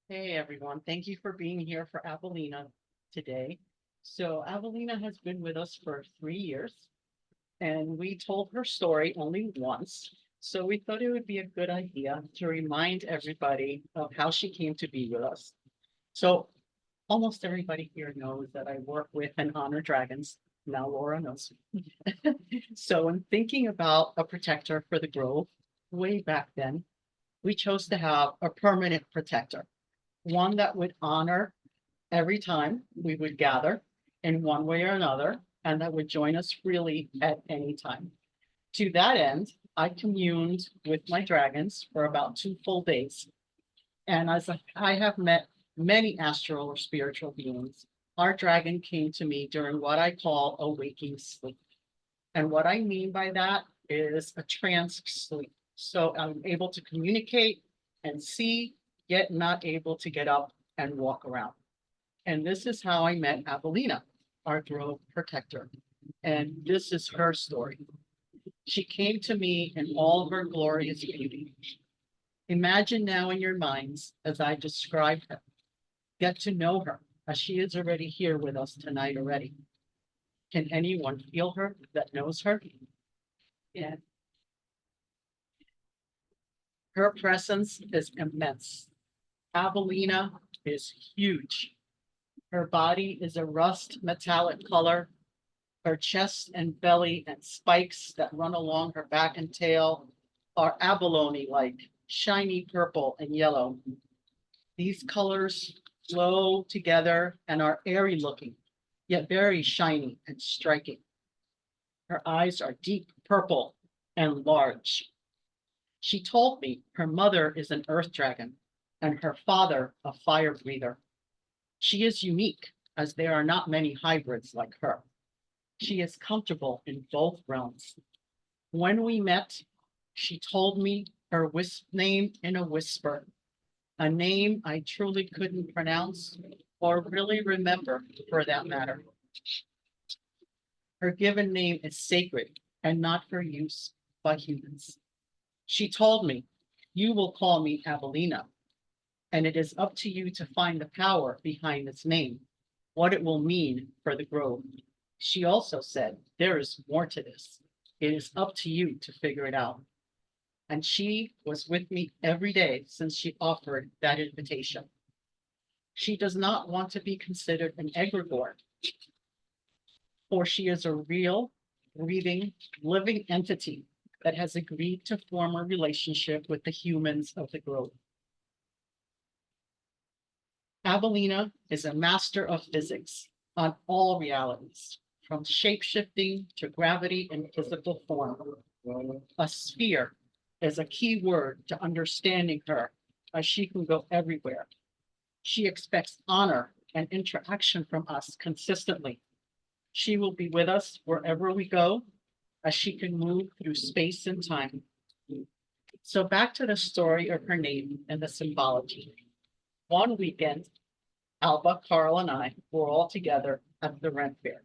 Hey everyone, thank you for being here for Abelina today. So Abelina has been with us for 3 years and we told her story only once. So we thought it would be a good idea to remind everybody of how she came to be with us. So almost everybody here knows that I work with and honor dragons. Now Laura knows. So in thinking about a protector for the grove way back then, we chose to have a permanent protector, one that would honor every time we would gather in one way or another, and that would join us freely at any time. To that end, I communed with my dragons for about 2 full days. And as I have met many astral or spiritual beings, our dragon came to me during what I call a waking sleep. And what I mean by that is a trance sleep. So I'm able to communicate and see, yet not able to get up and walk around. And this is how I met Abelina, our grove protector. And this is her story. She came to me in all her glorious beauty. Imagine now in your minds as I describe her. Get to know her as she is already here with us tonight already. Can anyone feel her that knows her? Yeah. Her presence is immense. Abelina is huge. Her body is a rust metallic color. Her chest and belly and spikes that run along her back and tail are abalone-like, shiny purple and yellow. These colors flow together and are airy looking, yet very shiny and striking. Her eyes are deep purple and large. She told me her mother is an earth dragon and her father a fire breather. She is unique as there are not many hybrids like her. She is comfortable in both realms. When we met, she told me her name in a whisper, a name I truly couldn't pronounce or really remember for that matter. Her given name is sacred and not for use by humans. She told me, you will call me Abelina, and it is up to you to find the power behind its name, what it will mean for the grove. She also said, there is more to this. It is up to you to figure it out. And she was with me every day since she offered that invitation. She does not want to be considered an egregore, for she is a real, breathing, living entity that has agreed to form a relationship with the humans of the grove. Abelina is a master of physics on all realities, from shape-shifting to gravity and physical form. A sphere is a key word to understanding her, as she can go everywhere. She expects honor and interaction from us consistently. She will be with us wherever we go, as she can move through space and time. So back to the story of her name and the symbology. One weekend, Alba, Carl, and I were all together at the rent fair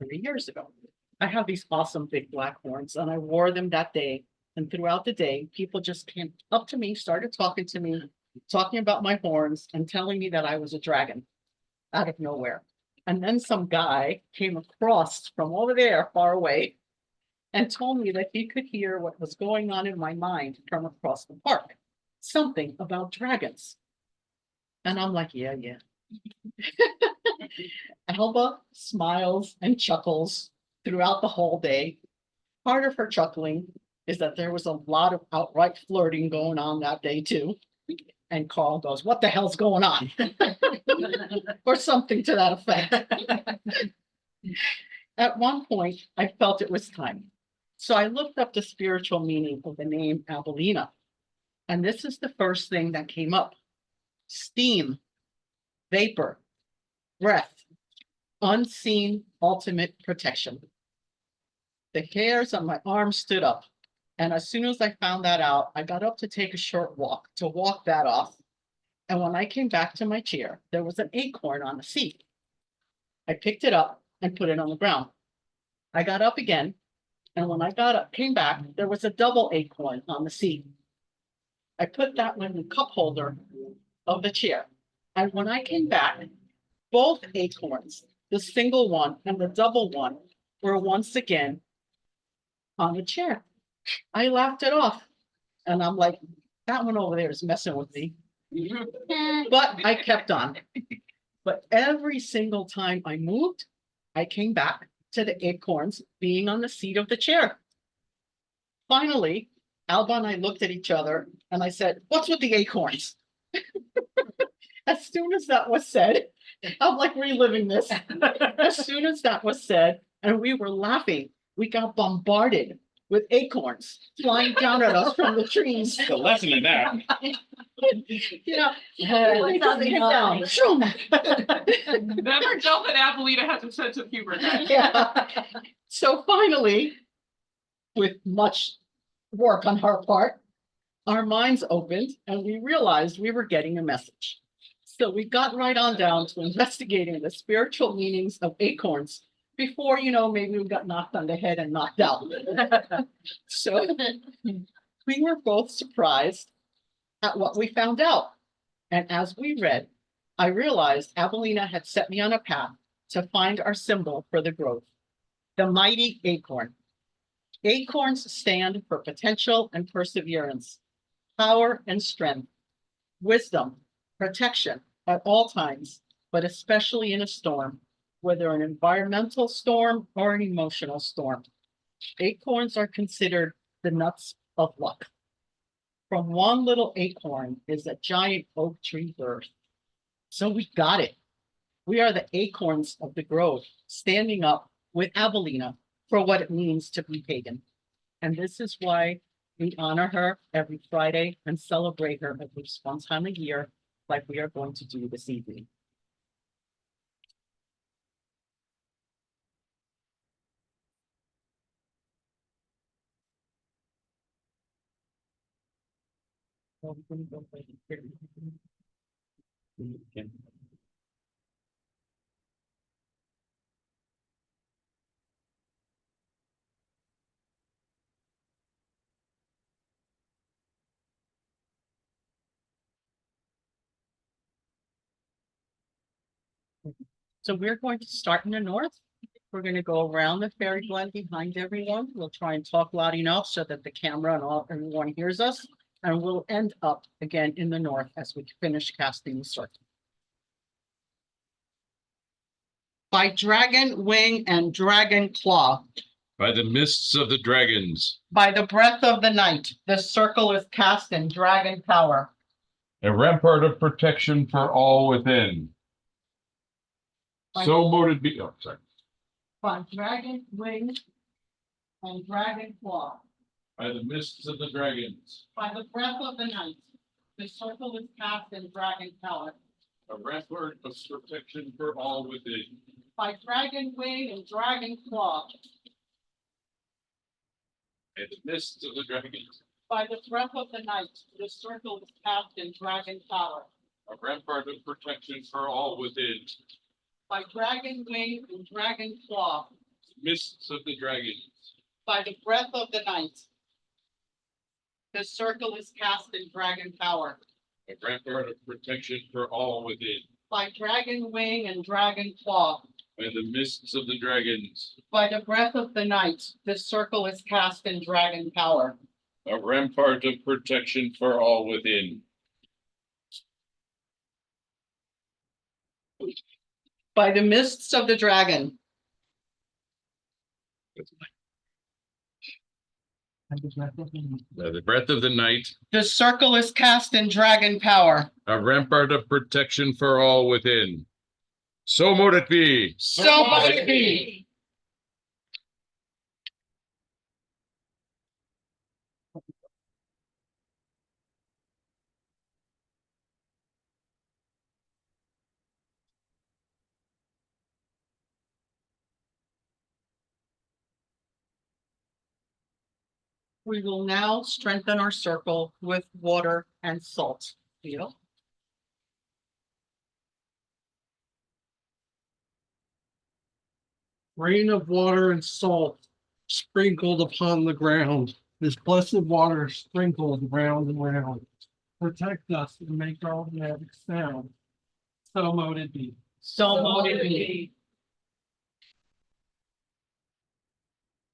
3 years ago. I have these awesome big black horns, and I wore them that day. And throughout the day, people just came up to me, started talking to me, talking about my horns, and telling me that I was a dragon out of nowhere. And then some guy came across from over there, far away, and told me that he could hear what was going on in my mind from across the park, something about dragons. And I'm like, yeah, yeah. Alba smiles and chuckles throughout the whole day. Part of her chuckling is that there was a lot of outright flirting going on that day too. And Carl goes, what the hell's going on? Or something to that effect. At one point, I felt it was time. So I looked up the spiritual meaning of the name Abelina. And this is the first thing that came up. Steam, vapor, breath, unseen ultimate protection. The hairs on my arm stood up. And as soon as I found that out, I got up to take a short walk to walk that off. And when I came back to my chair, there was an acorn on the seat. I picked it up and put it on the ground. I got up again. And when I got up, came back, there was a double acorn on the seat. I put that one in the cup holder of the chair. And when I came back, both acorns, the single one and the double one, were once again on the chair. I laughed it off. And I'm like, that one over there is messing with me. But I kept on. But every single time I moved, I came back to the acorns being on the seat of the chair. Finally, Alba and I looked at each other and I said, what's with the acorns? As soon as that was said, I'm like reliving this. As soon as that was said, and we were laughing, we got bombarded with acorns flying down at us from the trees. The lesson in that. Yeah. It sounds Down. Shroom. Never doubt that Abelina has a sense of humor. Yeah. So finally, with much work on her part, our minds opened and we realized we were getting a message. So we got right on down to investigating the spiritual meanings of acorns before, maybe we got knocked on the head and knocked out. So we were both surprised at what we found out. And as we read, I realized Abelina had set me on a path to find our symbol for the growth, the mighty acorn. Acorns stand for potential and perseverance, power and strength, wisdom, protection at all times, but especially in a storm, whether an environmental storm or an emotional storm. Acorns are considered the nuts of luck. From one little acorn is a giant oak tree birth. So we got it. We are the acorns of the grove, standing up with Abelina for what it means to be pagan. And this is why we honor her every Friday and celebrate her at least one time a year, like we are going to do this evening. So we're going to start in the north. We're going to go around the fairy glen behind everyone. We'll try and talk loud enough so that the camera and everyone hears us. And we'll end up again in the north as we finish casting the circle. By dragon wing and dragon claw. By the mists of the dragons. By the breath of the night, the circle is cast in dragon power. A rampart of protection for all within. So mote it be. Oh, sorry. By dragon wing and dragon claw. By the mists of the dragons. By the breath of the night, the circle is cast in dragon power. A rampart of protection for all within. By dragon wing and dragon claw. By the mists of the dragons. By the breath of the night, the circle is cast in dragon power. A rampart of protection for all within. By dragon wing and dragon claw. Mists of the dragons. By the breath of the night, the circle is cast in dragon power. A rampart of protection for all within. By dragon wing and dragon claw. By the mists of the dragons. By the breath of the night, the circle is cast in dragon power. A rampart of protection for all within. By the mists of the dragon. By the breath of the night. The circle is cast in dragon power. A rampart of protection for all within. So mote it be. So mote it be. We will now strengthen our circle with water and salt. Feel. Rain of water and salt sprinkled upon the ground. This blessed water sprinkled round and round. protect us, and make all magic sound. So mote it be. So mote it be.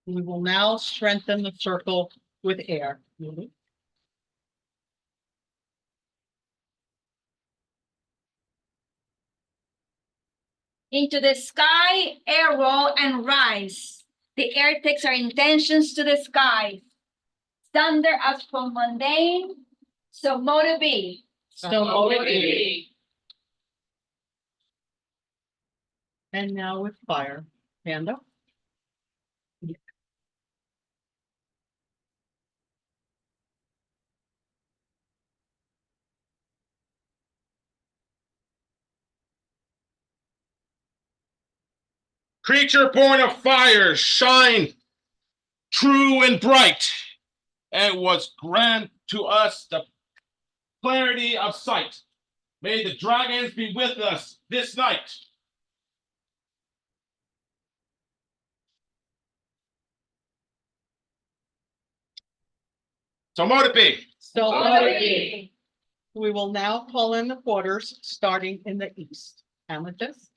We will now strengthen the circle with air. Into the sky, air roll and rise. The air takes our intentions to the sky. Thunder us from mundane, so mote it be. So mote it be. And now with fire. Panda? Creature born of fire, shine true and bright. And was grant to us the clarity of sight. May the dragons be with us this night. So mote it be. So mote it be. We will now call in the quarters, starting in the east. Amethyst?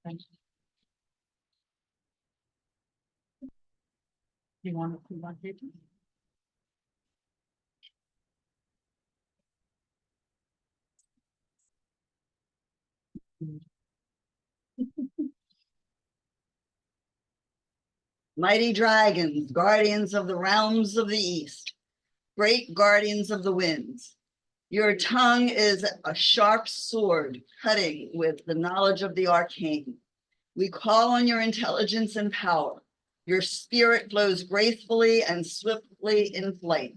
Thank you. You want to come back here? Mighty dragons, guardians of the realms of the east, great guardians of the winds. Your tongue is a sharp sword cutting with the knowledge of the arcane. We call on your intelligence and power. Your spirit flows gracefully and swiftly in flight.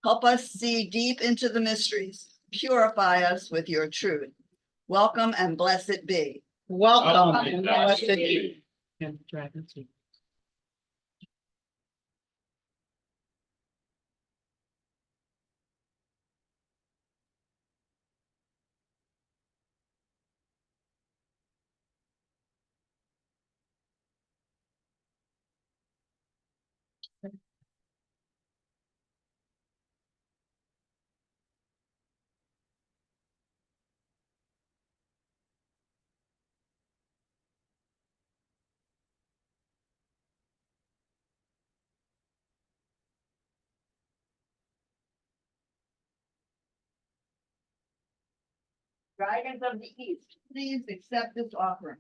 Help us see deep into the mysteries. Purify us with your truth. Welcome and blessed be. Welcome. Welcome. And blessed be. And dragons. Dragons of the east, please accept this offering.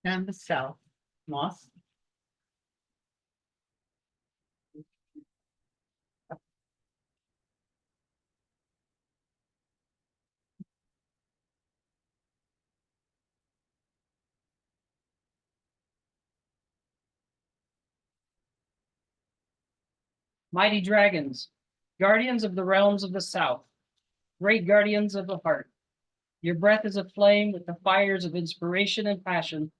And the south. Moss? Mighty dragons, guardians of the realms of the south, great guardians of the heart. Your breath is a flame with the fires of inspiration and passion.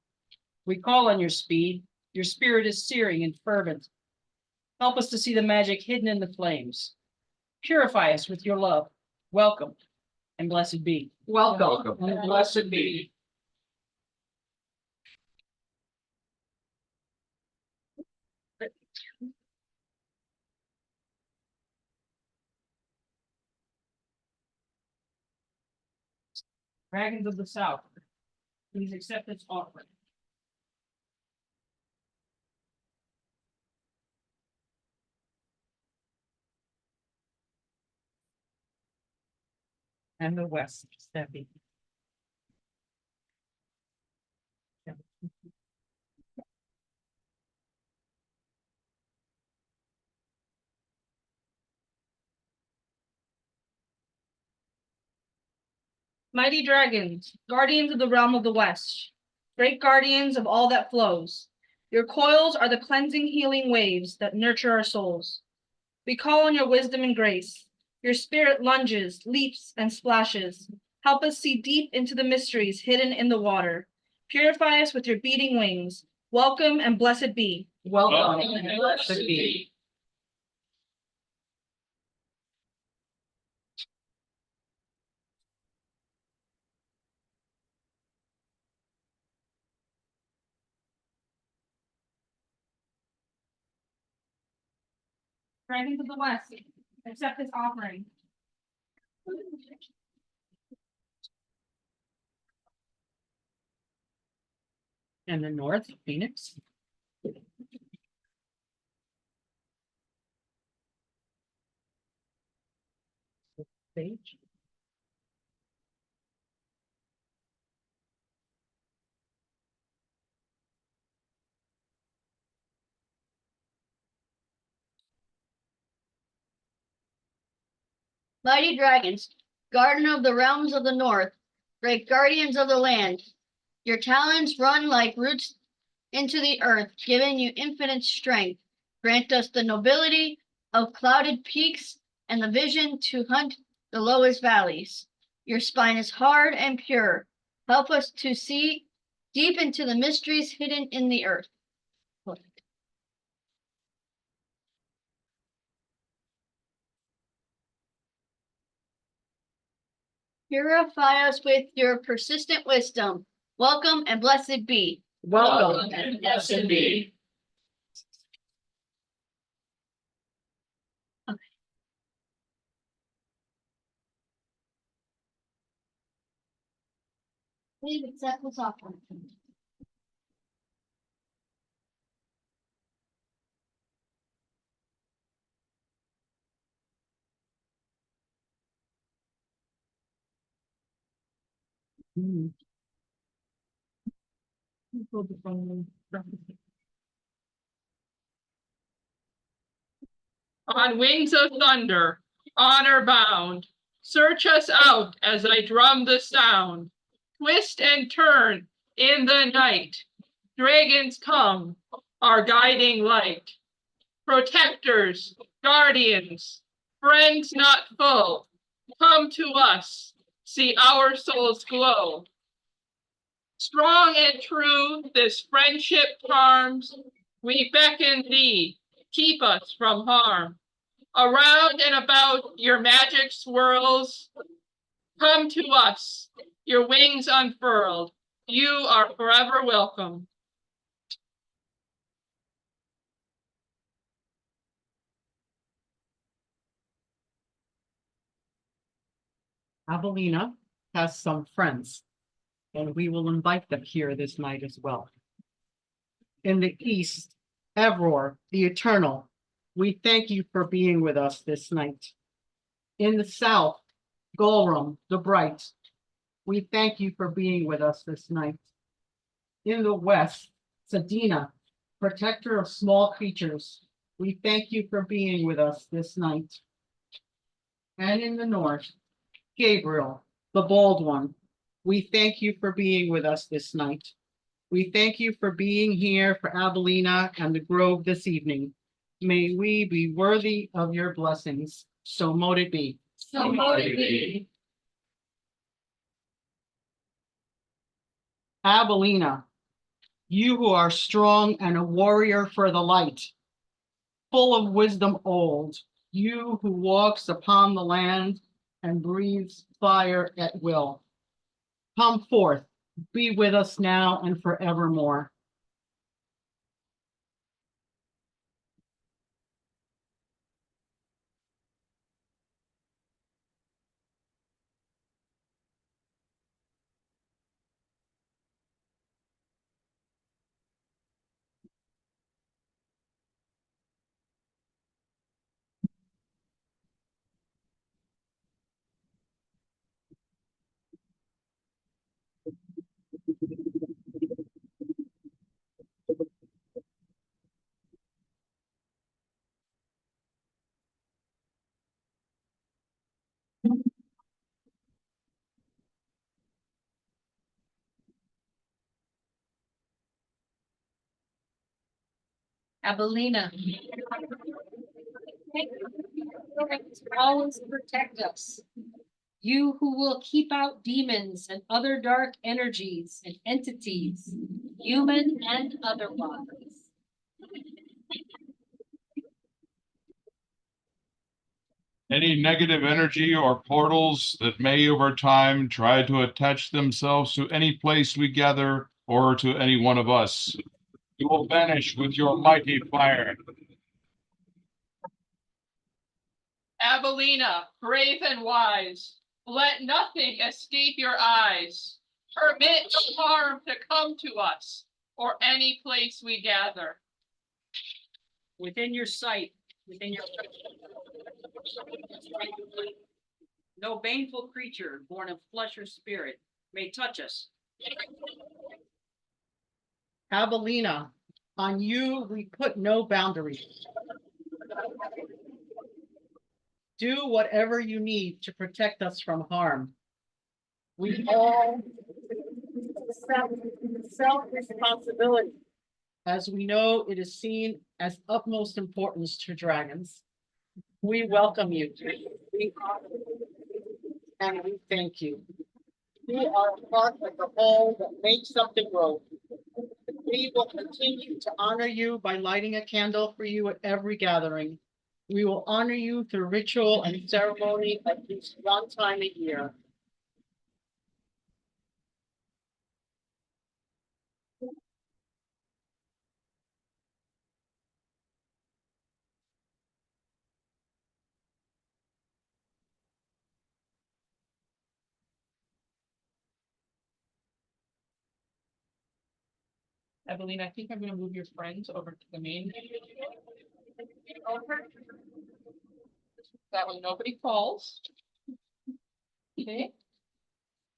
We call on your speed. Your spirit is searing and fervent. Help us to see the magic hidden in the flames. Purify us with your love. Welcome and blessed be. Welcome and blessed be. Dragons of the south, please accept this offering. And the west. Steffi? Mighty dragons, guardians of the realm of the west, great guardians of all that flows. Your coils are the cleansing, healing waves that nurture our souls. We call on your wisdom and grace. Your spirit lunges, leaps, and splashes. Help us see deep into the mysteries hidden in the water. Purify us with your beating wings. Welcome and blessed be. Welcome and blessed be. Dragons of the West, accept this offering. And the north, Phoenix. Sage. Mighty dragons, guardian of the realms of the north, great guardians of the land. Your talons run like roots into the earth, giving you infinite strength. Grant us the nobility of clouded peaks and the vision to hunt the lowest valleys. Your spine is hard and pure. Help us to see deep into the mysteries hidden in the earth. Purify us with your persistent wisdom. Welcome and blessed be. Welcome and blessed be. Please accept this offering. On wings of thunder, honor bound, search us out as I drum the sound. Twist and turn in the night. Dragons come, our guiding light. Protectors, guardians, friends not full, come to us, see our souls glow. Strong and true this friendship charms, we beckon thee, keep us from harm. Around and about your magic swirls, come to us, your wings unfurled, you are forever welcome. Abelina has some friends, and we will invite them here this night as well. In the east, Evror, the Eternal, we thank you for being with us this night. In the south, Golrum, the Bright, we thank you for being with us this night. In the west, Sedina, protector of small creatures, we thank you for being with us this night. And in the north, Gabriel, the Bold One, we thank you for being with us this night. We thank you for being here for Abelina and the Grove this evening. May we be worthy of your blessings. So mote it be. So mote it be. Abelina, you who are strong and a warrior for the light, full of wisdom old, you who walks upon the land and breathes fire at will. Come forth, be with us now and forevermore. Abelina. Always protect us. You who will keep out demons and other dark energies and entities, human and otherwise. Any negative energy or portals that may over time try to attach themselves to any place we gather or to any one of us, you will vanish with your mighty fire. Abelina, brave and wise, let nothing escape your eyes. Permit no harm to come to us, or any place we gather. Within your sight, within your. No baneful creature born of flesh or spirit may touch us. Abelina, on you, we put no boundaries. Do whatever you need to protect us from harm. We all accept self-responsibility, as we know it is seen as utmost importance to dragons. We welcome you. We honor you, and we thank you. You are a part of the whole that makes something grow. We will continue to honor you by lighting a candle for you at every gathering. We will honor you through ritual and ceremony at least one time a year. Abelina, I think I'm gonna move your friends over to the main. That way nobody falls. Okay?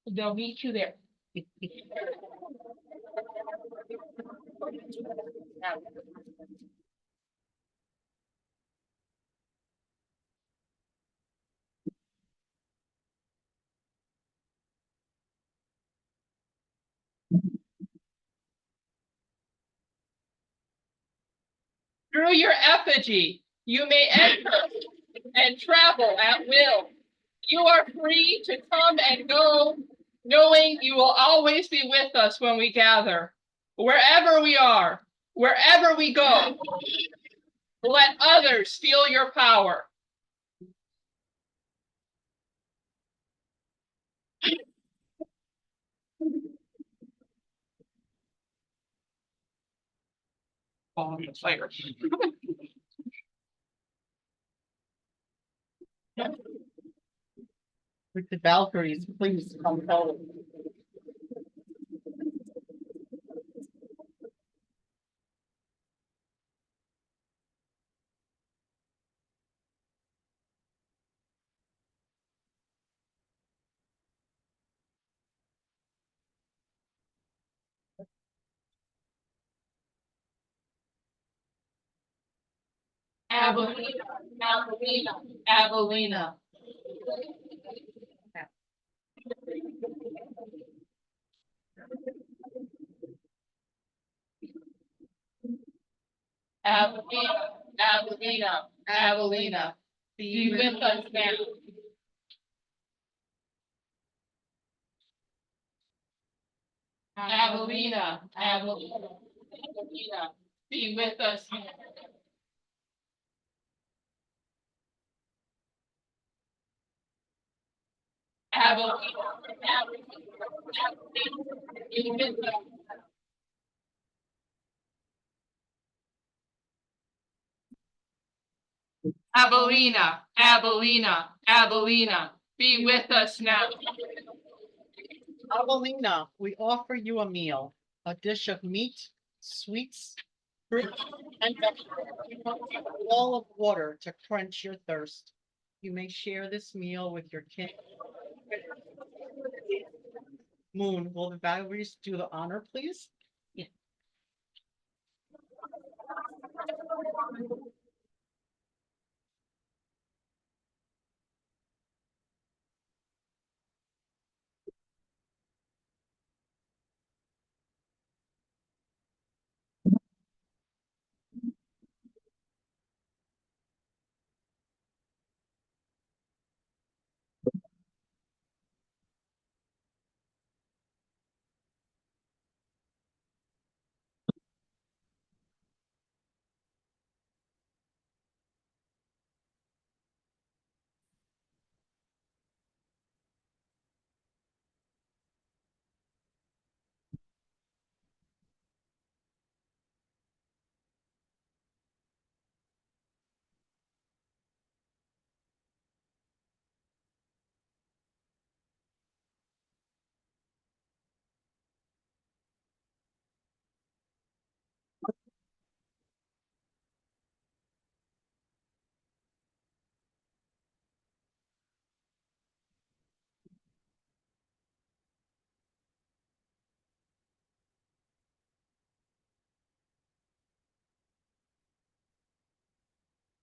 They'll meet you there. Through your effigy, you may enter and travel at will. You are free to come and go, knowing you will always be with us when we gather. Wherever we are, wherever we go, let others feel your power. Oh, I'm excited. With the Valkyries, please come forward. Abelina, Abelina, Abelina. Abelina, Abelina, Abelina, be with us now. Abelina, Abelina, Abelina, be with us now. Abelina, Abelina, be with us. Abelina, Abelina, Abelina, be with us now. Abelina, we offer you a meal, a dish of meat, sweets, fruit, and vegetables, a wall of water to quench your thirst. You may share this meal with your king. Moon, will the Valkyries do the honor, please? Yeah.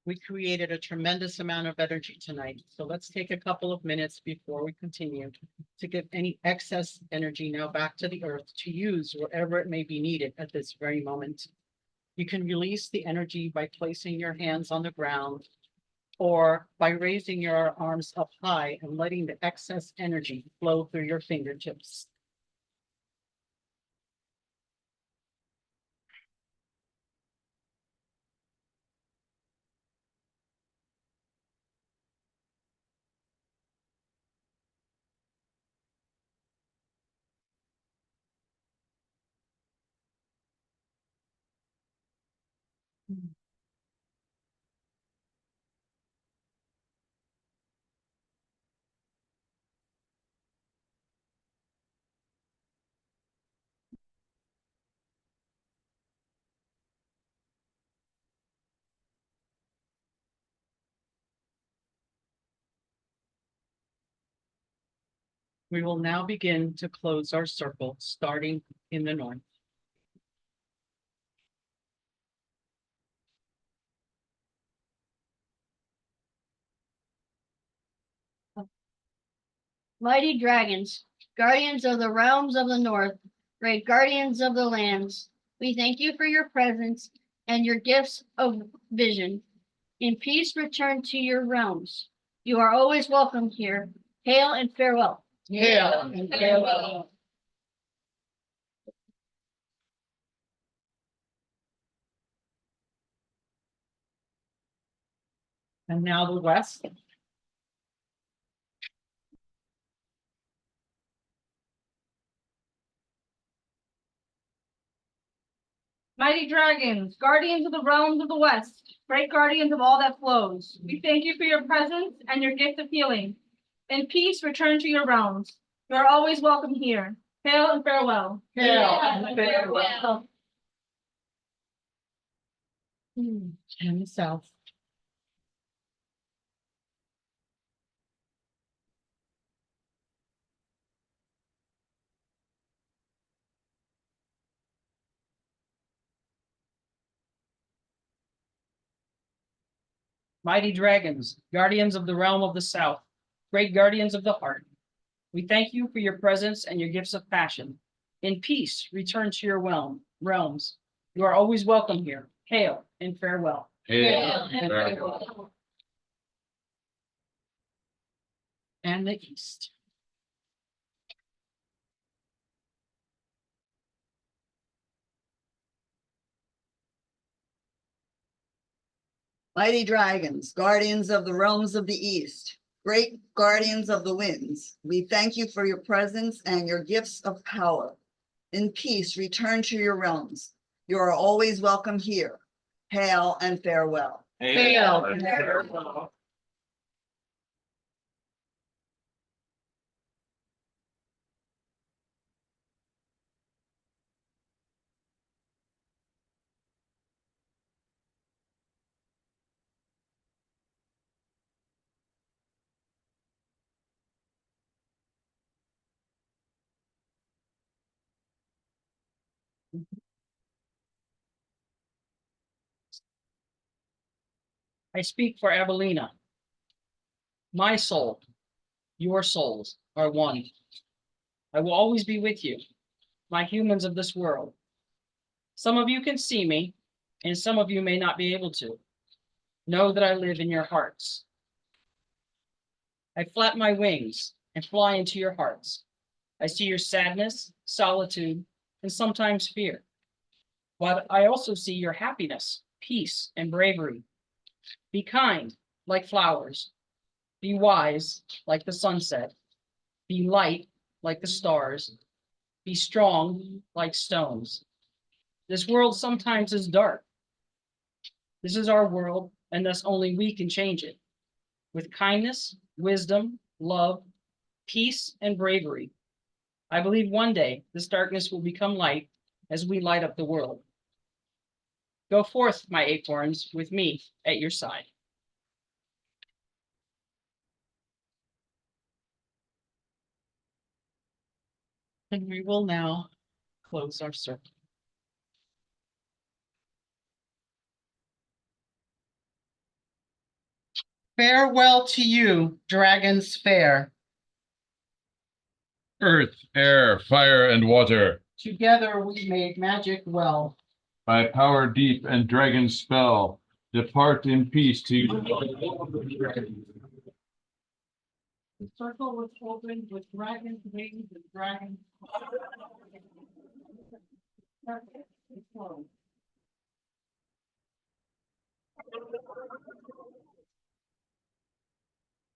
We created a tremendous amount of energy tonight, so let's take a couple of minutes before we continue to give any excess energy now back to the earth to use wherever it may be needed at this very moment. You can release the energy by placing your hands on the ground or by raising your arms up high and letting the excess energy flow through your fingertips. We will now begin to close our circle, starting in the north. Mighty dragons, guardians of the realms of the north, great guardians of the lands, we thank you for your presence and your gifts of vision. In peace return to your realms. You are always welcome here. Hail and farewell. Hail and farewell. And now the west. Mighty dragons, guardians of the realms of the west, great guardians of all that flows, we thank you for your presence and your gift of healing. In peace, return to your realms. You are always welcome here. Hail and farewell. Hail and farewell. And the south. Mighty dragons, guardians of the realm of the south, great guardians of the heart. We thank you for your presence and your gifts of passion. In peace, return to your realms. You are always welcome here. Hail and farewell. Hail and farewell. And the east. Mighty dragons, guardians of the realms of the east, great guardians of the winds, we thank you for your presence and your gifts of power. In peace, return to your realms. You are always welcome here. Hail and farewell. Hail and farewell. I speak for Abelina. My soul, your souls are one. I will always be with you, my humans of this world. Some of you can see me, and some of you may not be able to. Know that I live in your hearts. I flap my wings and fly into your hearts. I see your sadness, solitude, and sometimes fear. But I also see your happiness, peace, and bravery. Be kind, like flowers. Be wise, like the sunset. Be light, like the stars. Be strong, like stones. This world sometimes is dark. This is our world, and thus only we can change it. With kindness, wisdom, love, peace, and bravery. I believe one day this darkness will become light as we light up the world. Go forth, my acorns, with me at your side. And we will now close our circle. Farewell to you, dragons fair. Earth, air, fire, and water, Together we made magic well. by power deep and dragon spell, depart in peace to you. The circle was opened with dragons' wings and dragons.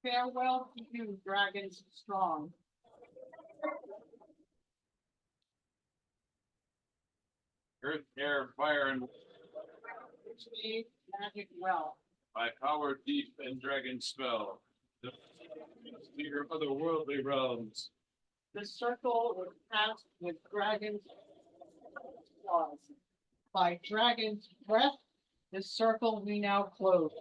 Farewell to you, dragons strong. Earth, air, fire, and Made magic well. by power deep and dragon spell, depart to your otherworldly realms. The circle was passed with dragons' claws. By dragon's breath, the circle we now close.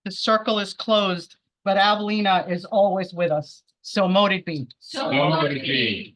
The circle is closed, but Abelina is always with us. So mote it be. So mote it be.